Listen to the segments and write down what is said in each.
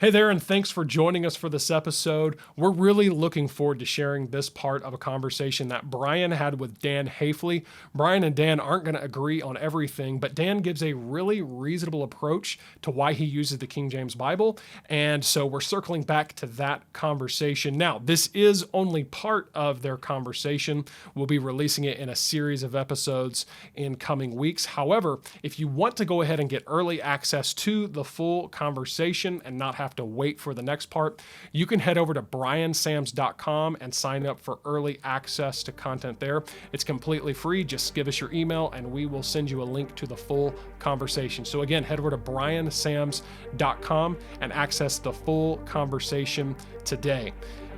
Hey there, and thanks for joining us for this episode. We're really looking forward to sharing this part of a conversation that Brian had with Dan Haifley. Brian and Dan aren't going to agree on everything, but Dan gives a really reasonable approach to why he uses the King James Bible. And so we're circling back to that conversation. Now, this is only part of their conversation. We'll be releasing it in a series of episodes in coming weeks. However, if you want to go ahead and get early access to the full conversation and not have to wait for the next part, you can head over to briansams.com and sign up for early access to content there. It's completely free. Just give us your email and we will send you a link to the full conversation. So again, head over to briansams.com and access the full conversation today.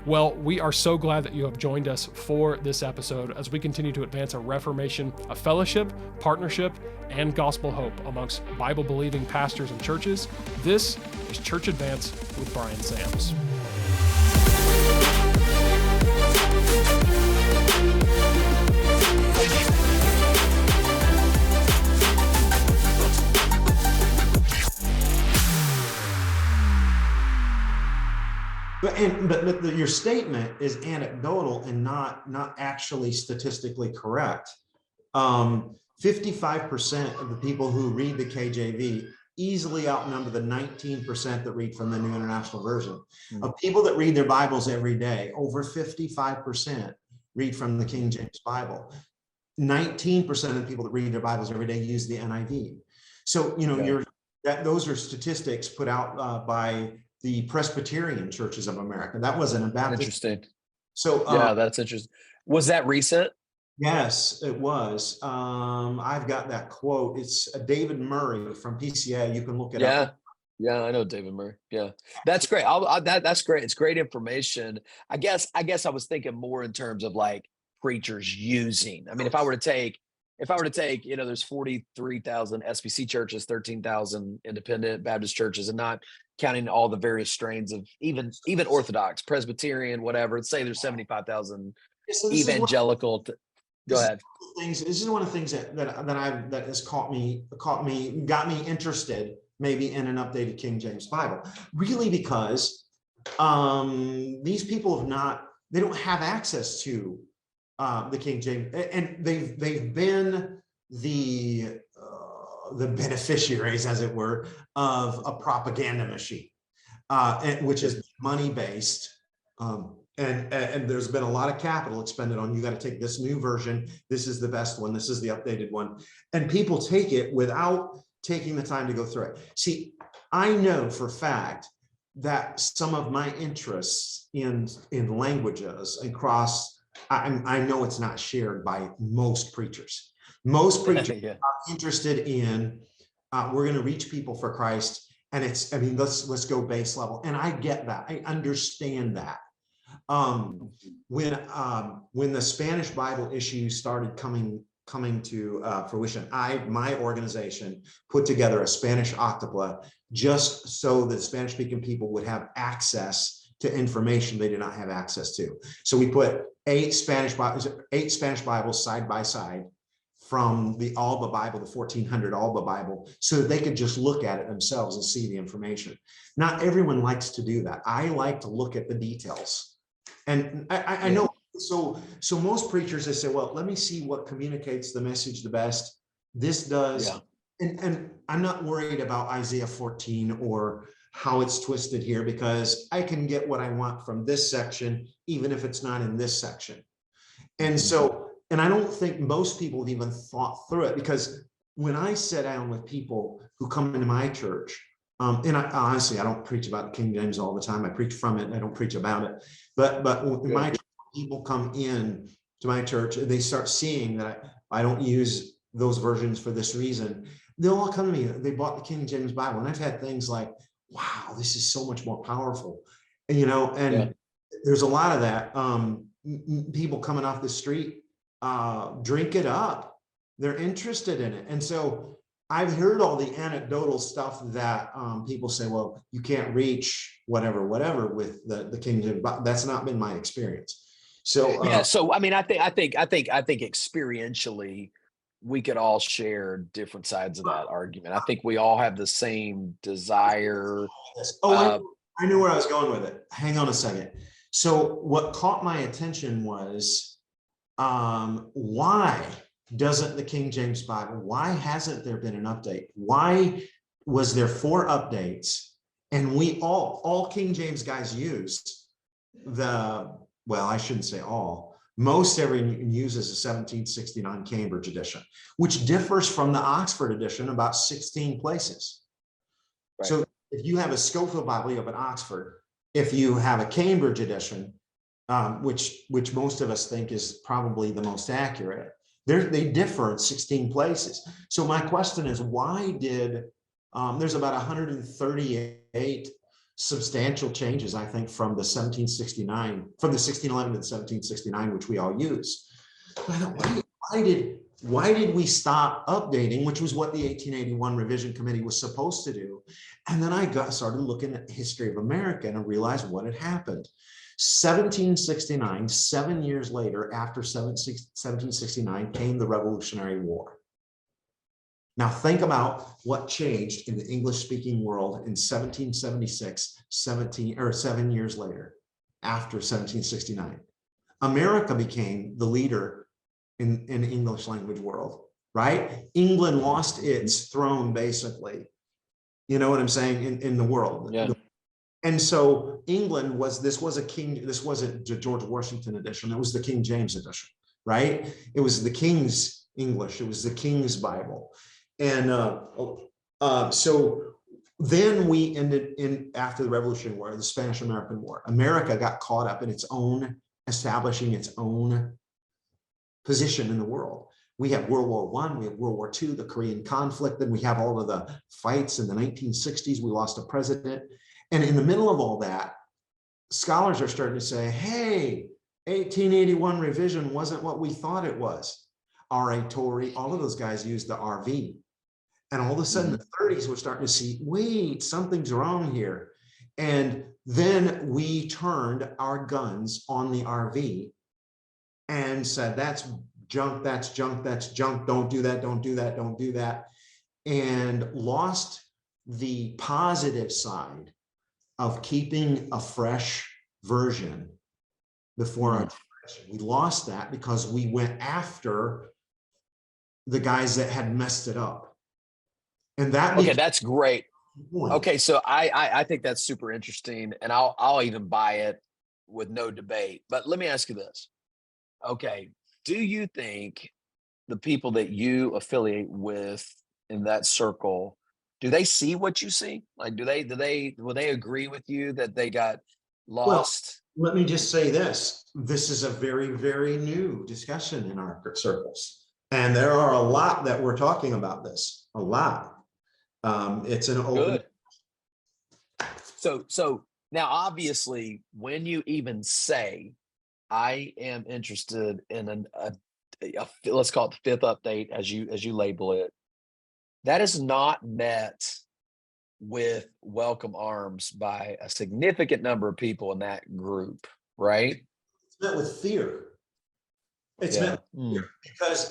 Well, we are so glad that you have joined us for this episode as we continue to advance a reformation of fellowship, partnership, and gospel hope amongst Bible-believing pastors and churches. This is Church Advance with Brian Sams. But your statement is anecdotal and not actually statistically correct. 55% of the people who read the KJV easily outnumber the 19% that read from the New International Version. Of people that read their Bibles every day, over 55% read from the King James Bible. 19% of the people that read their Bibles every day use the NIV. So, those are statistics put out by the Presbyterian churches of America. That wasn't a Baptist. Interesting. So yeah, that's interesting. Was that recent? Yes, it was. I've got that quote. It's David Murray from PCA. You can look it up. Yeah, I know David Murray. Yeah, that's great. That's great. It's great information. I guess I was thinking more in terms of like preachers using. I mean, if I were to take, there's 43,000 SBC churches, 13,000 independent Baptist churches, and not counting all the various strains of even Orthodox, Presbyterian, whatever. Let's say there's 75,000 evangelical. Go ahead. This is one of the things that has got me interested maybe in an updated King James Bible, really, because these people they don't have access to the King James, and they've been the beneficiaries, as it were, of a propaganda machine, which is money based. And there's been a lot of capital expended on, you got to take this new version. This is the best one. This is the updated one. And people take it without taking the time to go through it. See, I know for a fact that some of my interests in languages across, I know it's not shared by most preachers. Most preachers are interested in, we're going to reach people for Christ. And let's go base level. And I get that. I understand that. When the Spanish Bible issue started coming to fruition, my organization put together a Spanish octupla just so that Spanish-speaking people would have access to information they did not have access to. So we put 8 Spanish Bibles side by side from the Alba Bible, the 1400 Alba Bible, so that they could just look at it themselves and see the information. Not everyone likes to do that. I like to look at the details. And I know, so most preachers, they say, well, let me see what communicates the message the best. This does. Yeah. And I'm not worried about Isaiah 14 or how it's twisted here, because I can get what I want from this section, even if it's not in this section. And so, and I don't think most people have even thought through it, because when I sit down with people who come into my church, and honestly, I don't preach about King James all the time. I preach from it. I don't preach about it. But when my people come in to my church, and they start seeing that I don't use those versions for this reason, they'll all come to me. They bought the King James Bible, and I've had things like, "Wow, this is so much more powerful," and there's a lot of that. People coming off the street drink it up. They're interested in it, and so I've heard all the anecdotal stuff that people say, well, you can't reach whatever with the King James, but that's not been my experience. So so I mean, I think experientially, we could all share different sides of that argument. I think we all have the same desire. I knew where I was going with it. Hang on a second. So what caught my attention was, why doesn't the King James Bible, why hasn't there been an update? Why was there 4 updates? And we all King James guys used well, I shouldn't say all, most everyone uses a 1769 Cambridge edition, which differs from the Oxford edition about 16 places. Right. So if you have a Scofield Bible, you have an Oxford. If you have a Cambridge edition, which most of us think is probably the most accurate, they differ in 16 places. So my question is, why did there's about 138 substantial changes, I think, from the 1769, from the 1611 to the 1769, which we all use. But I thought, why did we stop updating, which was what the 1881 revision committee was supposed to do? And then I started looking at the history of America and I realized what had happened. 1769, 7 years later, after 1769, came the Revolutionary War. Now think about what changed in the English-speaking world in 1776, 7 years later, after 1769. America became the leader in the English language world, right? England lost its throne, basically. You know what I'm saying, in the world. Yeah. And so England this wasn't the George Washington edition, it was the King James edition, right? It was the King's English, it was the King's Bible. And so then we ended in, after the Revolutionary War, the Spanish-American War, America got caught up in its own, establishing its own position in the world. We have World War I, we have World War II, the Korean conflict, then we have all of the fights in the 1960s, we lost a president. And in the middle of all that, scholars are starting to say, hey, 1881 revision wasn't what we thought it was. R.A. Torrey, all of those guys used the RV. And all of a sudden, the 30s, we're starting to see, wait, something's wrong here. And then we turned our guns on the RV and said, that's junk, that's junk, that's junk. Don't do that, don't do that, don't do that. And lost the positive side of keeping a fresh version before our generation. We lost that because we went after the guys that had messed it up. And that okay, that's great. Okay, so I think that's super interesting, and I'll even buy it with no debate. But let me ask you this. Okay, do you think the people that you affiliate with in that circle, do they see what you see? Like, will they agree with you that they got lost? Well, let me just say this. This is a very, very new discussion in our circles. And there are a lot that we're talking about this, a lot. It's an open. Good. So now, obviously, when you even say, I am interested in let's call it the 5th update, as you label it, that is not met with welcome arms by a significant number of people in that group, right? It's met with fear. It's met with fear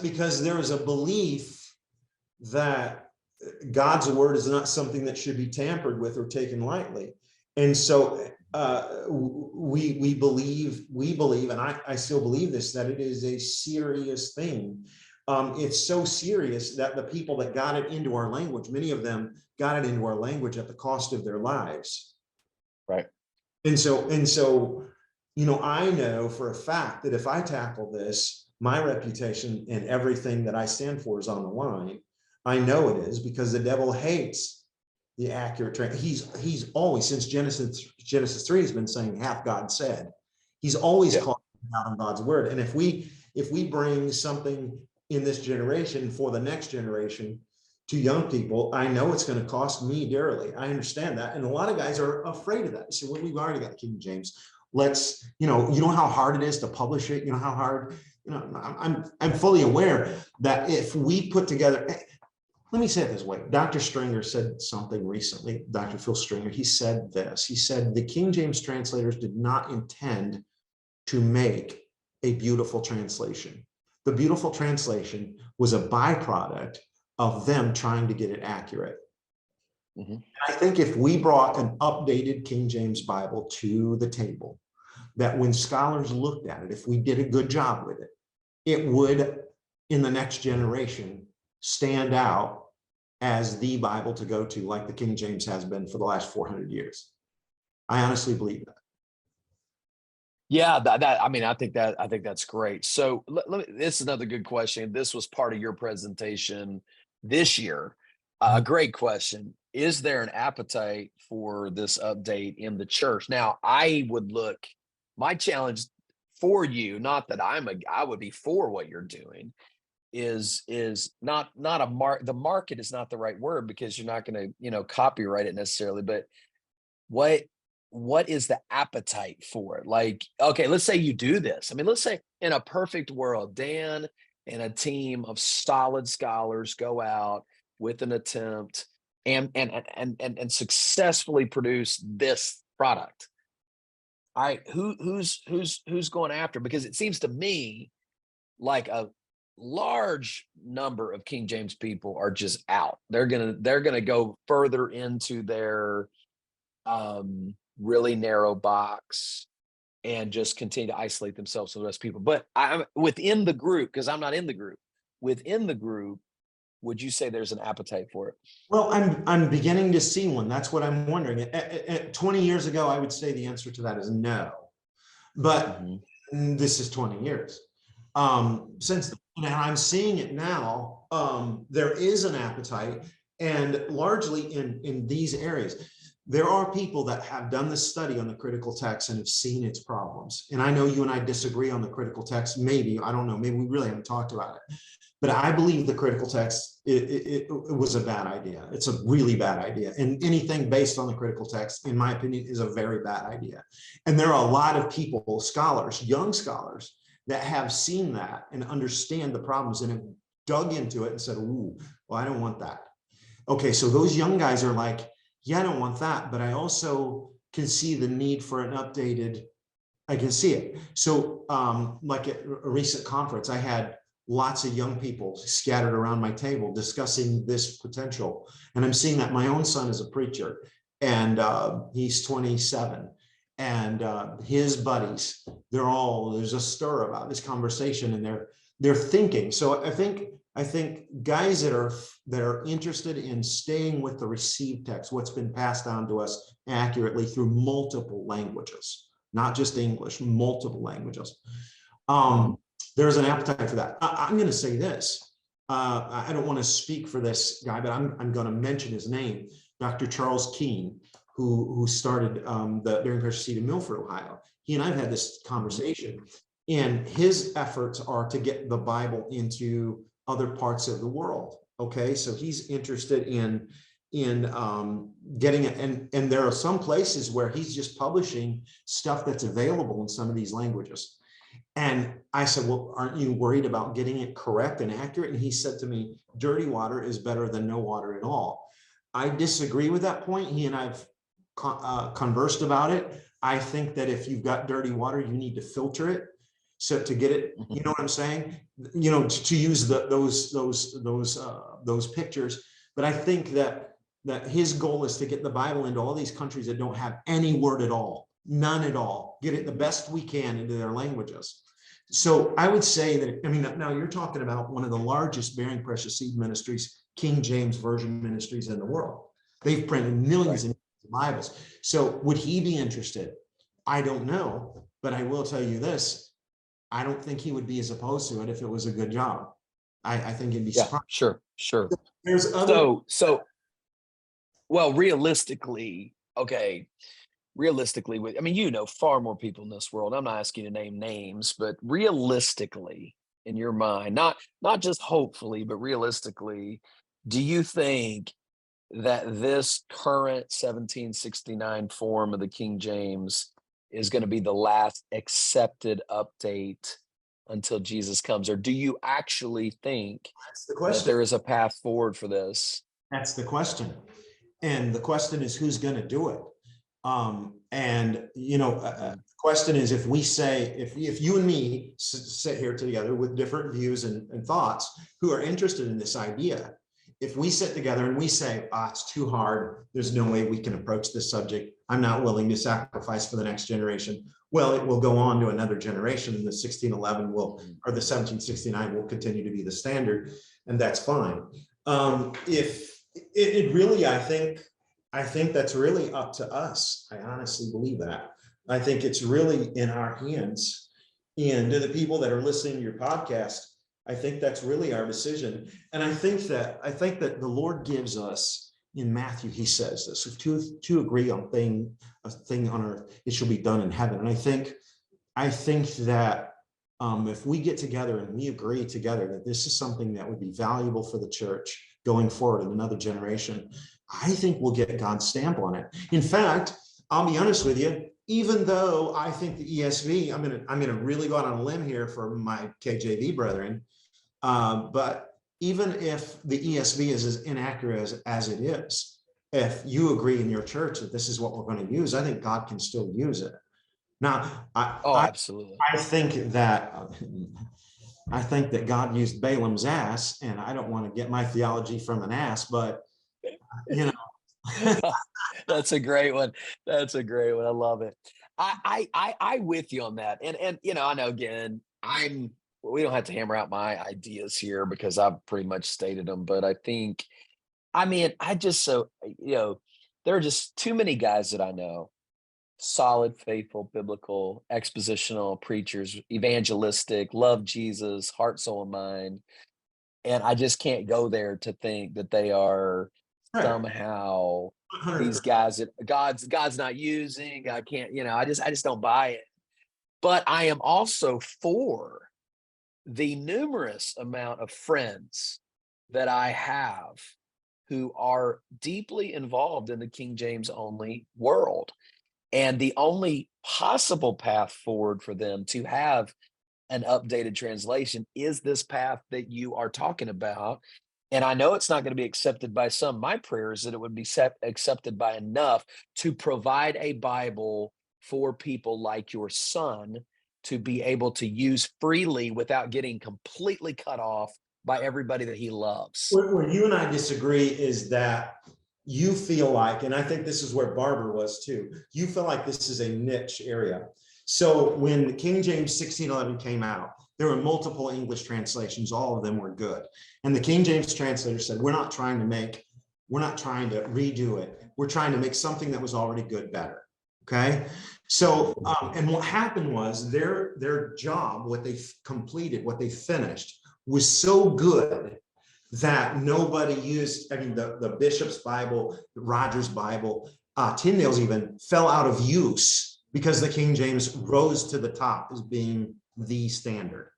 because there is a belief that God's word is not something that should be tampered with or taken lightly. And so we believe, and I still believe this, that it is a serious thing. It's so serious that the people that got it into our language, many of them got it into our language at the cost of their lives. Right. And so, you know, I know for a fact that if I tackle this, my reputation and everything that I stand for is on the line. I know it is, because the devil hates the accurate train. He's always, since Genesis 3 has been saying, hath God said. He's always called out on God's word. And if we bring something in this generation for the next generation to young people, I know it's going to cost me dearly. I understand that. And a lot of guys are afraid of that. They say, well, we've already got King James. Let's, you know how hard it is to publish it. You know how hard, I'm fully aware that if we put together, let me say it this way. Dr. Stringer said something recently, Dr. Phil Stringer, he said this, he said, the King James translators did not intend to make a beautiful translation. The beautiful translation was a byproduct of them trying to get it accurate. Mhm. I think if we brought an updated King James Bible to the table, that when scholars looked at it, if we did a good job with it, it would, in the next generation, stand out as the Bible to go to, like the King James has been for the last 400 years. I honestly believe that. Yeah, I mean, I think that's great. So this is another good question. This was part of your presentation this year. Great question. Is there an appetite for this update in the church? Now, my challenge for you, not that I would be for what you're doing, is not the market is not the right word, because you're not going to, copyright it necessarily, but what what is the appetite for it? Like, okay, let's say you do this. I mean, let's say in a perfect world, Dan and a team of solid scholars go out with an attempt and successfully produce this product. All right, who's going after? Because it seems to me like a large number of King James people are just out. They're gonna go further into their really narrow box and just continue to isolate themselves from the rest of people. But I'm within the group, because I'm not in the group. Within the group, would you say there's an appetite for it? Well, I'm beginning to see one. That's what I'm wondering. 20 years ago, I would say the answer to that is no. But this is 20 years. Since then, and I'm seeing it now, there is an appetite, and largely in these areas. There are people that have done the study on the critical text and have seen its problems. And I know you and I disagree on the critical text. Maybe, I don't know, maybe we really haven't talked about it. But I believe the critical text, it was a bad idea. It's a really bad idea. And anything based on the critical text, in my opinion, is a very bad idea. And there are a lot of people, scholars, young scholars, that have seen that and understand the problems and have dug into it and said, ooh, well, I don't want that. Okay, so those young guys are like, yeah, I don't want that, but I also can see the need for an updated, I can see it. So like at a recent conference, I had lots of young people scattered around my table discussing this potential. And I'm seeing that my own son is a preacher, and he's 27. And his buddies, there's a stir about this conversation, and they're thinking. So I think guys that are interested in staying with the received text, what's been passed down to us accurately through multiple languages, not just English, multiple languages. There's an appetite for that. I'm going to say this. I don't want to speak for this guy, but I'm going to mention his name, Dr. Charles Keene, who started the Bearing Pressure Seed in Milford, Ohio. He and I've had this conversation, and his efforts are to get the Bible into other parts of the world. Okay, so he's interested in getting it, and there are some places where he's just publishing stuff that's available in some of these languages. And I said, well, aren't you worried about getting it correct and accurate? And he said to me, dirty water is better than no water at all. I disagree with that point. He and I've conversed about it. I think that if you've got dirty water, you need to filter it. So to get it, you know what I'm saying? You know, to use those pictures. But I think that his goal is to get the Bible into all these countries that don't have any word at all, none at all. Get it the best we can into their languages. So I would say that, I mean, now you're talking about one of the largest Bearing Precious Seed ministries, King James Version ministries in the world. They've printed millions of Bibles. So would he be interested? I don't know, but I will tell you this. I don't think he would be as opposed to it if it was a good job. I think it'd be surprising. Sure. There's other. So well, realistically, I mean, far more people in this world. I'm not asking you to name names, but realistically, in your mind, not just hopefully, but realistically, do you think that this current 1769 form of the King James is going to be the last accepted update until Jesus comes? Or do you actually think that there is a path forward for this? That's the question. And the question is, who's going to do it? The question is, if we say, if you and me sit here together with different views and thoughts, who are interested in this idea, if we sit together and we say, it's too hard, there's no way we can approach this subject, I'm not willing to sacrifice for the next generation, well, it will go on to another generation, and the 1611 will, or the 1769 will continue to be the standard, and that's fine. If it really, I think that's really up to us. I honestly believe that. I think it's really in our hands. And to the people that are listening to your podcast, I think that's really our decision. And I think that the Lord gives us in Matthew, he says this: if two agree on a thing on earth, it shall be done in heaven. And I think that if we get together and we agree together that this is something that would be valuable for the church going forward in another generation, I think we'll get God's stamp on it. In fact, I'll be honest with you, even though I think the ESV, I'm gonna really go out on a limb here for my KJV brethren, but even if the ESV is as inaccurate as it is, if you agree in your church that this is what we're going to use, I think God can still use it. Now, Absolutely. I think that God used Balaam's ass, and I don't want to get my theology from an ass, but you know. That's a great one. That's a great one. I love it. I with you on that. And I know, again, we don't have to hammer out my ideas here because I've pretty much stated them, but I think, I just, there are just too many guys that I know, solid, faithful, biblical, expositional preachers, evangelistic, love Jesus, heart, soul, and mind. And I just can't go there to think that they are somehow 100%. these guys that God's not using. I can't, I just don't buy it. But I am also for the numerous amount of friends that I have who are deeply involved in the King James only world. And the only possible path forward for them to have an updated translation is this path that you are talking about. And I know it's not going to be accepted by some. My prayer is that it would be accepted by enough to provide a Bible for people like your son to be able to use freely without getting completely cut off by everybody that he loves. Where you and I disagree is that you feel like, and I think this is where Barber was too, you feel like this is a niche area. So when the King James 1611 came out, there were multiple English translations. All of them were good. And the King James translator said, we're not trying to redo it. We're trying to make something that was already good better. Okay. So, and what happened was their job, what they completed, what they finished was so good that nobody used, the Bishop's Bible, the Rogers Bible, Tyndale's even fell out of use because the King James rose to the top as being the standard.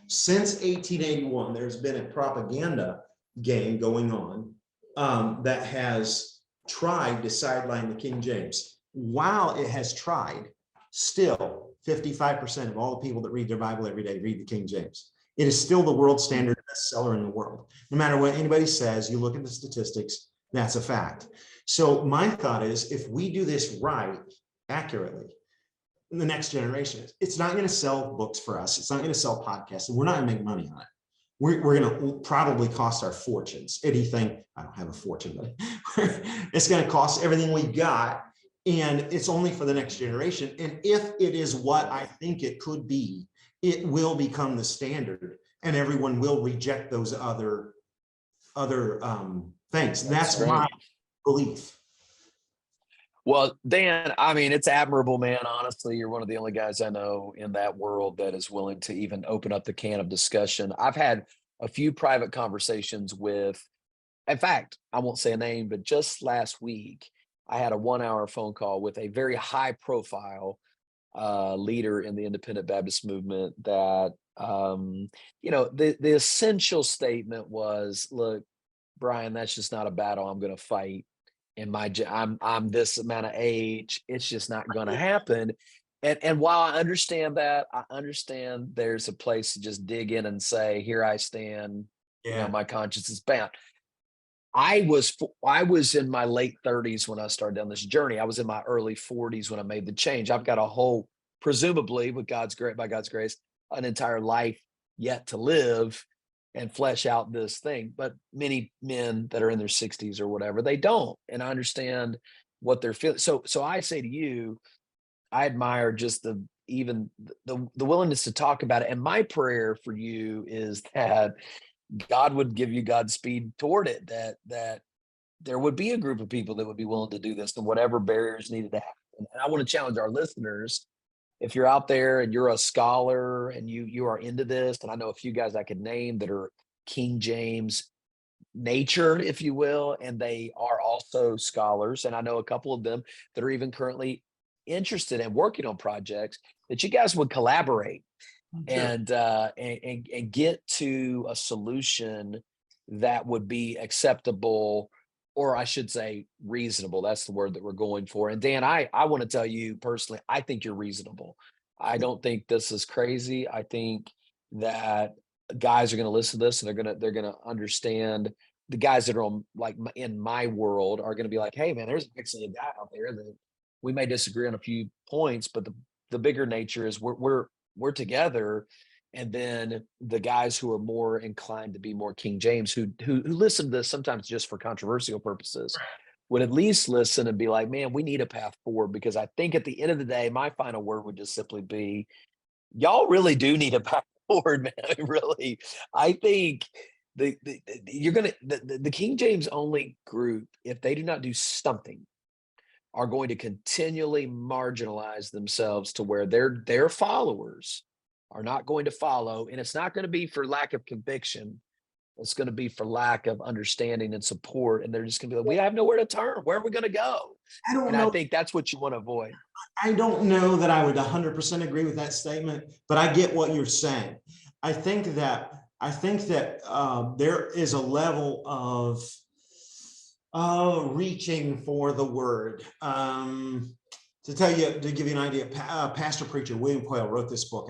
Since 1881, there's been a propaganda game going on that has tried to sideline the King James. While it has tried, still 55% of all the people that read their Bible every day read the King James. It is still the world standard bestseller in the world. No matter what anybody says, you look at the statistics, that's a fact. So my thought is, if we do this right, accurately, in the next generation, it's not going to sell books for us. It's not going to sell podcasts, and we're not going to make money on it. We're going to probably cost our fortunes. Anything, I don't have a fortune, but it's going to cost everything we got. And it's only for the next generation. And if it is what I think it could be, it will become the standard, and everyone will reject those other things. That's my belief. Well, Dan, it's admirable, man. Honestly, you're one of the only guys I know in that world that is willing to even open up the can of discussion. I've had a few private conversations with, in fact, I won't say a name, but just last week, I had a 1-hour phone call with a very high profile leader in the independent Baptist movement that, the essential statement was, look, Brian, that's just not a battle I'm going to fight. I'm this amount of age. It's just not going to happen. And while I understand that, I understand there's a place to just dig in and say, here I stand, my conscience is bound. I was in my late 30s when I started down this journey. I was in my early 40s when I made the change. I've got a whole, presumably by God's grace, an entire life yet to live. and flesh out this thing. But many men that are in their 60s or whatever, they don't. And I understand what they're feeling. So I say to you, I admire just the willingness to talk about it. And my prayer for you is that God would give you Godspeed toward it, that there would be a group of people that would be willing to do this and whatever barriers needed to happen. And I want to challenge our listeners. If you're out there and you're a scholar and you are into this, and I know a few guys I could name that are King James nature, if you will, and they are also scholars. And I know a couple of them that are even currently interested in working on projects, that you guys would collaborate and get to a solution that would be acceptable, or I should say reasonable. That's the word that we're going for. And Dan, I want to tell you personally, I think you're reasonable. I don't think this is crazy. I think that guys are going to listen to this and they're going to understand. The guys that are on, like, in my world are going to be like, hey man, there's actually a guy out there that we may disagree on a few points, but the bigger nature is we're together. And then the guys who are more inclined to be more King James, who listen to this sometimes just for controversial purposes, would at least listen and be like, man, we need a path forward. Because I think at the end of the day, my final word would just simply be, y'all really do need a path forward, man. Really, I think the King James only group, if they do not do something, are going to continually marginalize themselves to where their followers are not going to follow. And it's not going to be for lack of conviction. It's going to be for lack of understanding and support. And they're just going to be like, we have nowhere to turn. Where are we going to go? I don't And know. I think that's what you want to avoid. I don't know that I would 100% agree with that statement, but I get what you're saying. I think that there is a level of reaching for the word. To give you an idea, pastor preacher William Quayle wrote this book.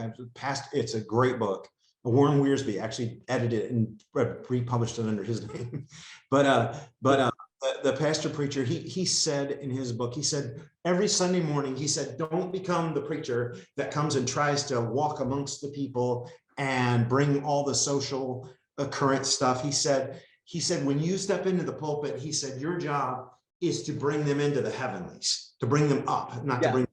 It's a great book. Warren Wiersbe actually edited it and republished it under his name. But the pastor preacher, he said in his book, he said, every Sunday morning, he said, don't become the preacher that comes and tries to walk amongst the people and bring all the social current stuff. He said, when you step into the pulpit, he said, your job is to bring them into the heavenlies, to bring them up, not to bring.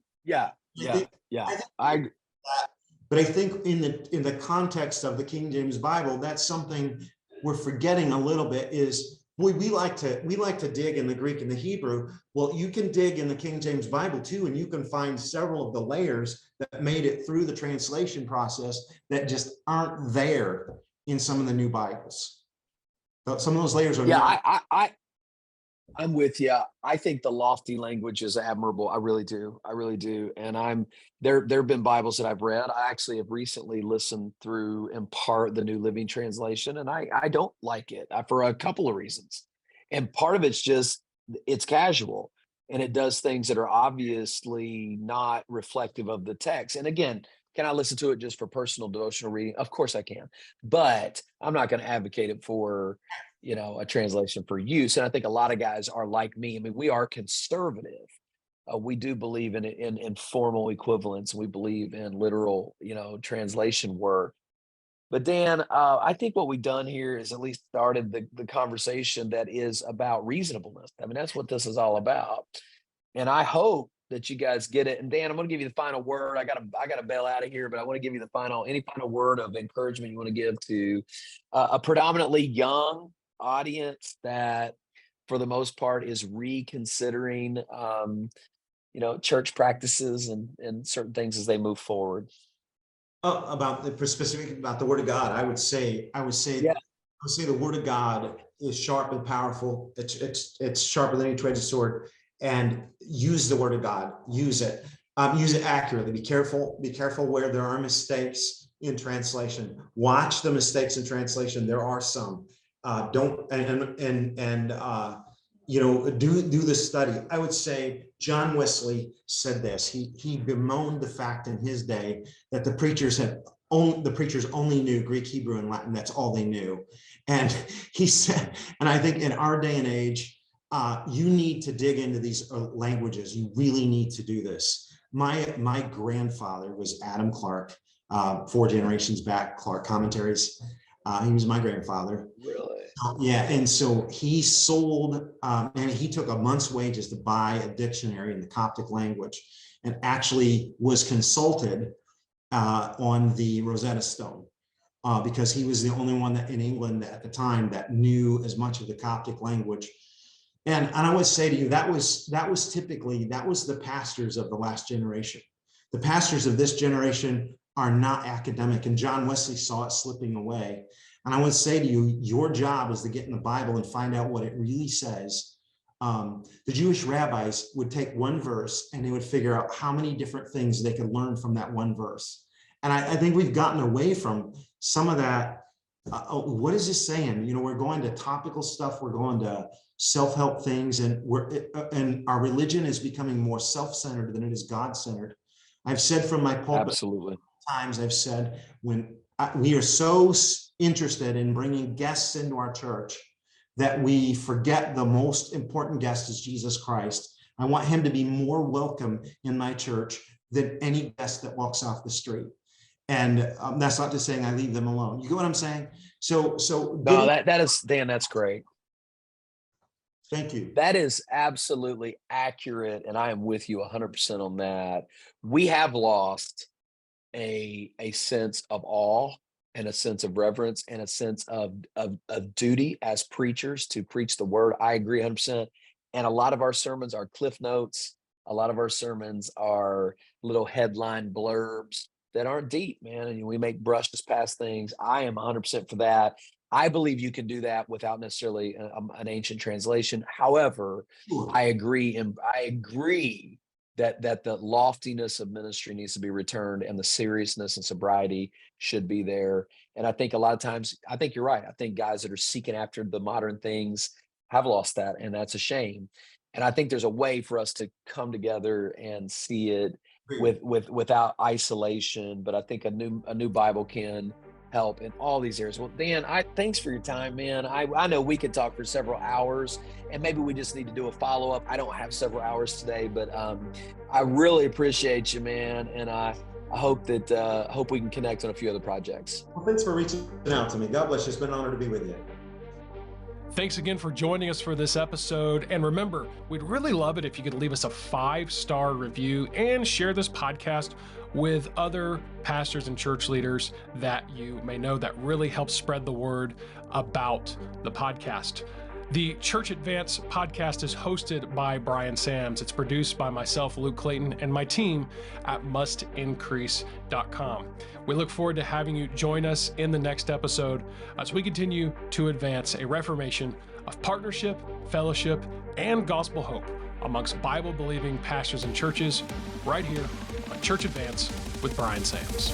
But I think in the context of the King James Bible, that's something we're forgetting a little bit. Is we like to dig in the Greek and the Hebrew. Well, you can dig in the King James Bible too, and you can find several of the layers that made it through the translation process that just aren't there in some of the new Bibles. Some of those layers are not. I'm with you. I think the lofty language is admirable. I really do. And there have been Bibles that I've read. I actually have recently listened through in part the New Living Translation, and I don't like it for a couple of reasons. And part of it's just, it's casual and it does things that are obviously not reflective of the text. And again, can I listen to it just for personal devotional reading? Of course I can, but I'm not going to advocate it for, a translation for use. And I think a lot of guys are like me. I mean, we are conservative. We do believe in formal equivalence. We believe in literal, translation work. But Dan, I think what we've done here is at least started the conversation that is about reasonableness. I mean, that's what this is all about. And I hope that you guys get it. And Dan, I'm going to give you the final word. I gotta bail out of here, but I want to give you any final word of encouragement you want to give to a predominantly young audience that, for the most part, is reconsidering, church practices and certain things as they move forward. About the Word of God, I would say the Word of God is sharp and powerful. It's sharper than any two-edged sword. And use the Word of God. Use it. Use it accurately. Be careful where there are mistakes in translation. Watch the mistakes in translation. There are some. Do the study. I would say John Wesley said this. He bemoaned the fact in his day that the preachers only knew Greek, Hebrew, and Latin. That's all they knew. And he said, and I think in our day and age, you need to dig into these languages. You really need to do this. My grandfather was Adam Clark, 4 generations back, Clark Commentaries. He was my grandfather. Really? Yeah, and so he sold, and he took a month's wages to buy a dictionary in the Coptic language, and actually was consulted on the Rosetta Stone, because he was the only one that in England at the time that knew as much of the Coptic language. And I would say to you, that was the pastors of the last generation. The pastors of this generation are not academic, and John Wesley saw it slipping away. And I would say to you, your job is to get in the Bible and find out what it really says. The Jewish rabbis would take one verse and they would figure out how many different things they could learn from that one verse. And I think we've gotten away from some of that. What is this saying? You know, we're going to topical stuff. We're going to self-help things, and and our religion is becoming more self-centered than it is God-centered. I've said from my pulpit, Absolutely. times I've said, when we are so interested in bringing guests into our church that we forget the most important guest is Jesus Christ. I want him to be more welcome in my church than any guest that walks off the street. And that's not just saying I leave them alone. You get what I'm saying? So No, that is, Dan, that's great. Thank you. That is absolutely accurate. And I am with you 100% on that. We have lost a sense of awe and a sense of reverence and a sense of duty as preachers to preach the word. I agree 100%. And a lot of our sermons are cliff notes. A lot of our sermons are little headline blurbs that aren't deep, man. And we make brushes past things. I am 100% for that. I believe you can do that without necessarily an ancient translation. However, I agree that the loftiness of ministry needs to be returned, and the seriousness and sobriety should be there. And I think a lot of times, I think you're right. I think guys that are seeking after the modern things have lost that, and that's a shame. And I think there's a way for us to come together and see it without isolation. But I think a new Bible can help in all these areas. Well, Dan, thanks for your time, man. I know we could talk for several hours, and maybe we just need to do a follow-up. I don't have several hours today, but I really appreciate you, man. And I hope we can connect on a few other projects. Well, thanks for reaching out to me. God bless you. It's been an honor to be with you. Thanks again for joining us for this episode. And remember, we'd really love it if you could leave us a 5-star review and share this podcast with other pastors and church leaders that you may know that really help spread the word about the podcast. The Church Advance podcast is hosted by Brian Sams. It's produced by myself, Luke Clayton, and my team at mustincrease.com. We look forward to having you join us in the next episode as we continue to advance a reformation of partnership, fellowship, and gospel hope amongst Bible-believing pastors and churches right here on Church Advance with Brian Sams.